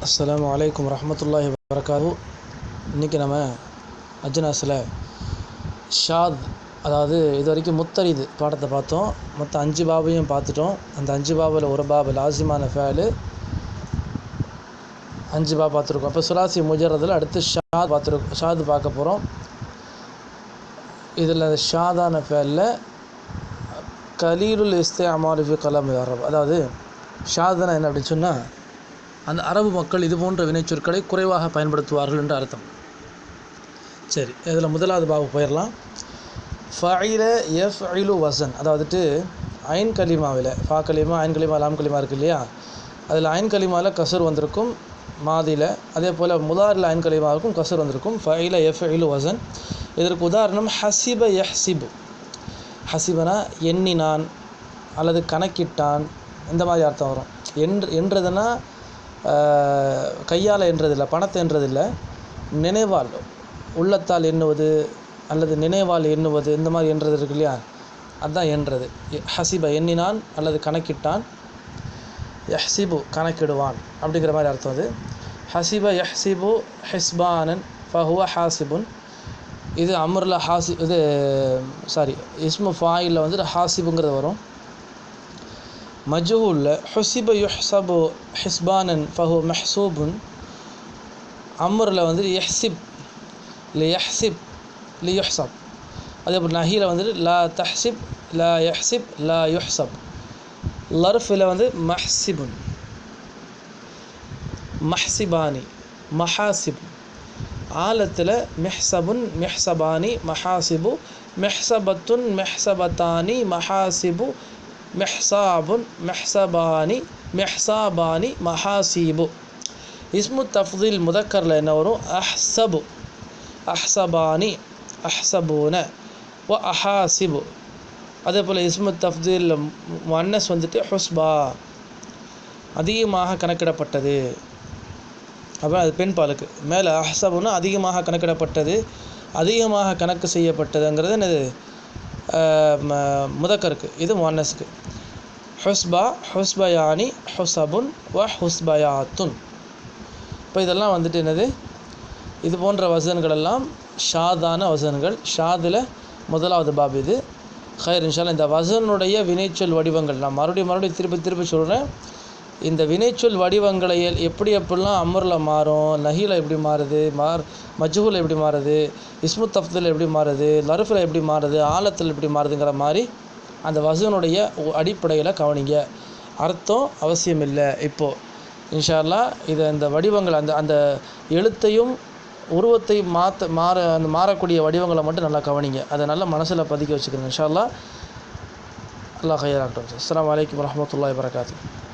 அஸ்ஸலாமு அலைக்கும் வரஹ்மத்துல்லாஹி வபரகாத்துஹு. இன்றைக்கி நம்ம அஜ்னாஸில் ஷாத், அதாவது இது வரைக்கும் முத்தரிது பாடத்தை பார்த்தோம். மொத்தம் 5 பாபையும் பார்த்துட்டோம். அந்த 5 பாபில் ஒரு பாபு லாசிமான ஃபேலு 5 பாப் பார்த்துருக்கோம். அப்போ சுலாசி முஜர்ரதில் அடுத்து ஷாத் பார்க்க போகிறோம். இதில் ஷாதான ஃபேலில் கலீலுல் இஸ்திஅமாலு ஃபி கலாம் அரப், அதாவது ஷாதுனா என்ன அப்படின்னு சொன்னால், அந்த அரபு மக்கள் இது போன்ற வினைச்சொற்களை குறைவாக பயன்படுத்துவார்கள் என்று அர்த்தம். சரி, இதில் முதலாவது பாபு போயிடலாம். ஃபஇல யஃப்இலு வஸன், அதாவதுட்டு ஐன் கலிமாவில் ஃபா கலிமா, ஐன் கலிமா, லாம் கலிமா இருக்குது இல்லையா, அதில் ஐன் கலிமாவில் கசர் வந்திருக்கும் மாதியில், அதே போல் முதாரில் ஐன் கலிமாவுக்கும் கசர் வந்திருக்கும். ஃபஇல யஃப்இலு வஸன். இதற்கு உதாரணம் ஹசிப யஹ்சிபு. ஹசிபனா எண்ணினான் அல்லது கணக்கிட்டான், இந்த மாதிரி அர்த்தம் வரும். என்றதுன்னா கையால் என்றதில்லை, பணத்தை என்றதில்லை, நினைவால், உள்ளத்தால் எண்ணுவது அல்லது நினைவால் எண்ணுவது, இந்த மாதிரி என்றது இருக்கு இல்லையா, அதுதான் என்றது. ஹசிப எண்ணினான் அல்லது கணக்கிட்டான், யஹ்சிபு கணக்கிடுவான் அப்படிங்கிற மாதிரி அர்த்தம் அது. ஹசிப யஹ்சிபு ஹிஸ்பானன் ஃபஹுவ ஹாசிபுன். இது அம்ரில் இது இஸ்மு ஃபாயிலில் வந்துட்டு ஹாசிபுங்கிறது வரும். மஜ்ஹூலில் ஹுசிப யுஹ்சபு ஹிஸ்பானன் ஃபஹு மஹ்சூபுன். அம்ரில் வந்துட்டு யஹ்சிப் லியஹ்சிப் லியுஹ்சப். அதே போல் நஹீல வந்துட்டு லா தஹ்சிப் லா யஹ்சிப் லா யுஹ்சப். லர்ஃபில் வந்து மஹ்சிபுன் மஹ்சிபானி மஹாசிப். ஆலத்தில் மிஹ்சபுன் மிஹ்சபானி மஹாசிபு, மிஹ்சபத்துன் மிஹ்சபத்தானி மஹாசிபு, மிஹ்சாபுன் மிஹ்சபானி மிஹ்சாபானி மஹாசிபு. இஸ்மு தஃதீல் முதக்கரில் என்ன வரும்? அஹ்சபு அஹ்சபானி அஹ்சபூன வ அஹாசிபு. அதே போல் இஸ்மு தஃதீல் முஅன்னஸ் வந்துட்டு ஹுஸ்பா, அதிகமாக கணக்கிடப்பட்டது. அப்போ அது பெண் பாலுக்கு. மேலே அஹ்சபுன்னா அதிகமாக கணக்கிடப்பட்டது, அதிகமாக கணக்கு செய்யப்பட்டதுங்கிறது என்னது? முதக்கருக்கு. இது முஅன்னஸுக்கு. ஹுஸ்பா ஹுஸ்பயானி ஹுசபுன் வ ஹுஸ்பயாத்துன். இப்போ இதெல்லாம் வந்துட்டு என்னது? இது போன்ற வசன்களெல்லாம் ஷாதான வசன்கள். ஷாதில் முதலாவது பாப் இது. ஹைர் இன்ஷா அல்லாஹ். இந்த வசனுடைய வினைச்சொல் வடிவங்கள் நான் மறுபடியும் திருப்பி சொல்கிறேன். இந்த வினைச்சொல் வடிவங்களை எப்படிலாம் அம்ரில் மாறும், நஹீல எப்படி மாறுது, மஜ்ஹூல் எப்படி மாறுது, இஸ்மு தஃதீல் எப்படி மாறுது, லர்ஃபில் எப்படி மாறுது, ஆலத்தில் எப்படி மாறுதுங்கிற மாதிரி அந்த வசனுடைய அடிப்படையில் கவனிங்க. அர்த்தம் அவசியம் இல்லை. இப்போது இன்ஷா அல்லாஹ் இந்த வடிவங்கள் அந்த எழுத்தையும் உருவத்தையும் மாறக்கூடிய வடிவங்களை மட்டும் நல்லா கவனிங்க. அதை நல்லா மனசில் பதிக்க வச்சுக்கோங்க. இன்ஷா அல்லாஹ். அல்லாஹ் ஹைராகட்டும். அஸ்ஸலாமு அலைக்கும் வரஹ்மத்துல்லாஹி வபரகாத்துஹு.